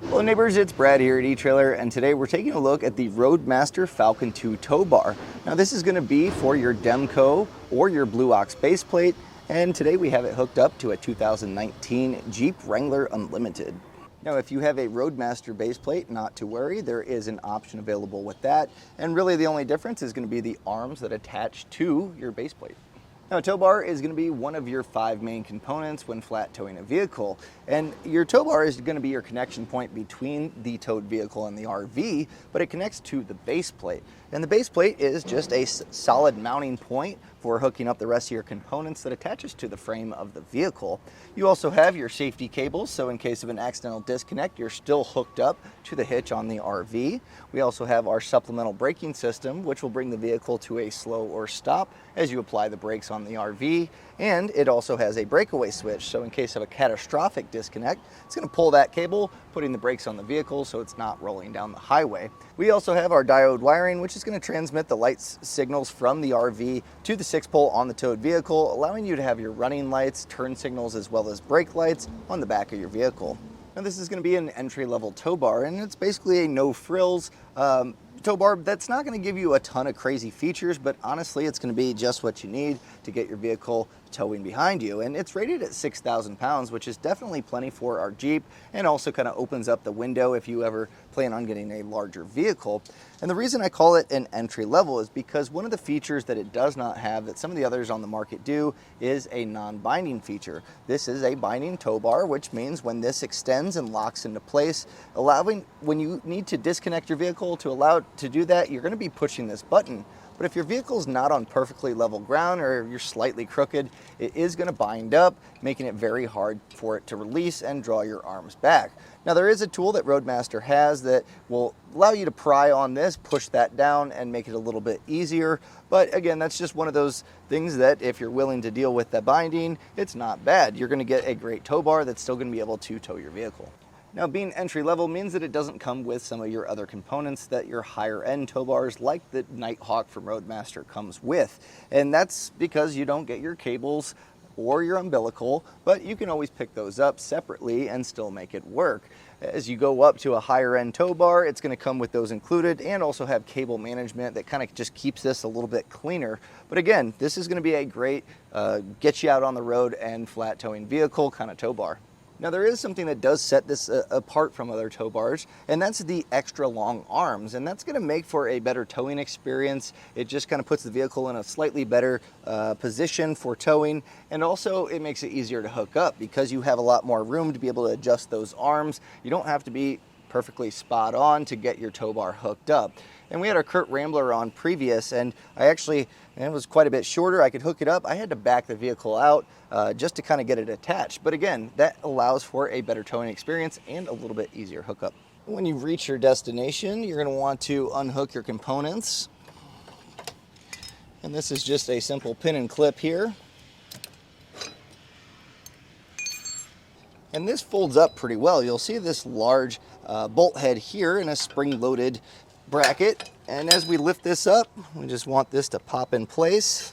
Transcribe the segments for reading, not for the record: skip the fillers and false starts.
Hello neighbors, it's Brad here at eTrailer, and today we're taking a look at the Roadmaster Falcon 2 Tow Bar. Now this is going to be for your Demco or your Blue Ox base plate, and today we have it hooked up to a 2019 Jeep Wrangler Unlimited. Now if you have a Roadmaster base plate, not to worry, there is an option available with that, and really the only difference is going to be the arms that attach to your base plate. Now, a tow bar is going to be one of your 5 main components when flat towing a vehicle, and your tow bar is going to be your connection point between the towed vehicle and the RV, but it connects to the base plate. And the base plate is just a solid mounting point for hooking up the rest of your components that attaches to the frame of the vehicle. You also have your safety cables, so in case of an accidental disconnect, you're still hooked up to the hitch on the RV. We also have our supplemental braking system, which will bring the vehicle to a slow or stop as you apply the brakes on the RV, and it also has a breakaway switch, so in case of a catastrophic disconnect, it's going to pull that cable, putting the brakes on the vehicle so it's not rolling down the highway. We also have our diode wiring, which is going to transmit the light signals from the RV to the 6-pole on the towed vehicle, allowing you to have your running lights, turn signals, as well as brake lights on the back of your vehicle. Now this is going to be an entry-level tow bar, and it's basically a no-frills tow bar that's not going to give you a ton of crazy features, but honestly it's going to be just what you need to get your vehicle towing behind you. And it's rated at 6,000 pounds, which is definitely plenty for our Jeep, and also kind of opens up the window if you ever plan on getting a larger vehicle. And the reason I call it an entry level is because one of the features that it does not have that some of the others on the market do is a non-binding feature. This is a binding tow bar, which means when this extends and locks into place, allowing when you need to disconnect your vehicle to allow it to do that, you're going to be pushing this button. But if your vehicle is not on perfectly level ground or you're slightly crooked, it is going to bind up, making it very hard for it to release and draw your arms back. Now there is a tool that Roadmaster has that will allow you to pry on this, push that down, and make it a little bit easier. But again, that's just one of those things that if you're willing to deal with the binding, it's not bad. You're going to get a great tow bar that's still going to be able to tow your vehicle. Now, being entry level means that it doesn't come with some of your other components that your higher end tow bars like the Nighthawk from Roadmaster comes with. And that's because you don't get your cables or your umbilical, but you can always pick those up separately and still make it work. As you go up to a higher end tow bar, it's going to come with those included and also have cable management that kind of just keeps this a little bit cleaner. But again, this is going to be a great get you out on the road and flat towing vehicle kind of tow bar. Now there is something that does set this apart from other tow bars, and that's the extra long arms, and that's going to make for a better towing experience. It just kind of puts the vehicle in a slightly better position for towing, and also it makes it easier to hook up because you have a lot more room to be able to adjust those arms. You don't have to be perfectly spot on to get your tow bar hooked up. And we had our Kurt Rambler on previous, and it was quite a bit shorter. I could hook it up. I had to back the vehicle out just to kind of get it attached. But again, that allows for a better towing experience and a little bit easier hookup. When you reach your destination, you're going to want to unhook your components. And this is just a simple pin and clip here. And this folds up pretty well. You'll see this large bolt head here in a spring-loaded bracket. And as we lift this up, we just want this to pop in place.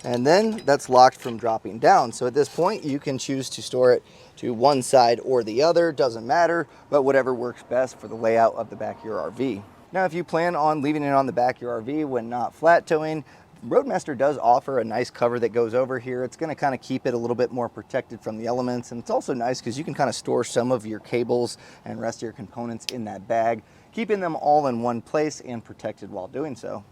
And then that's locked from dropping down. So at this point, you can choose to store it to one side or the other, doesn't matter, but whatever works best for the layout of the back of your RV. Now, if you plan on leaving it on the back of your RV when not flat towing, Roadmaster does offer a nice cover that goes over here. It's going to kind of keep it a little bit more protected from the elements, and it's also nice because you can kind of store some of your cables and rest of your components in that bag, keeping them all in one place and protected while doing so.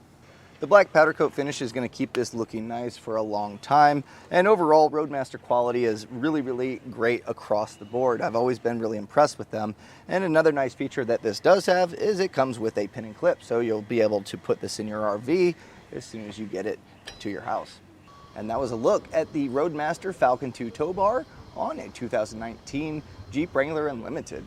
The black powder coat finish is going to keep this looking nice for a long time, and overall Roadmaster quality is really great across the board. I've always been really impressed with them. And another nice feature that this does have is it comes with a pin and clip, so you'll be able to put this in your RV as soon as you get it to your house. And that was a look at the Roadmaster Falcon 2 Tow Bar on a 2019 Jeep Wrangler Unlimited.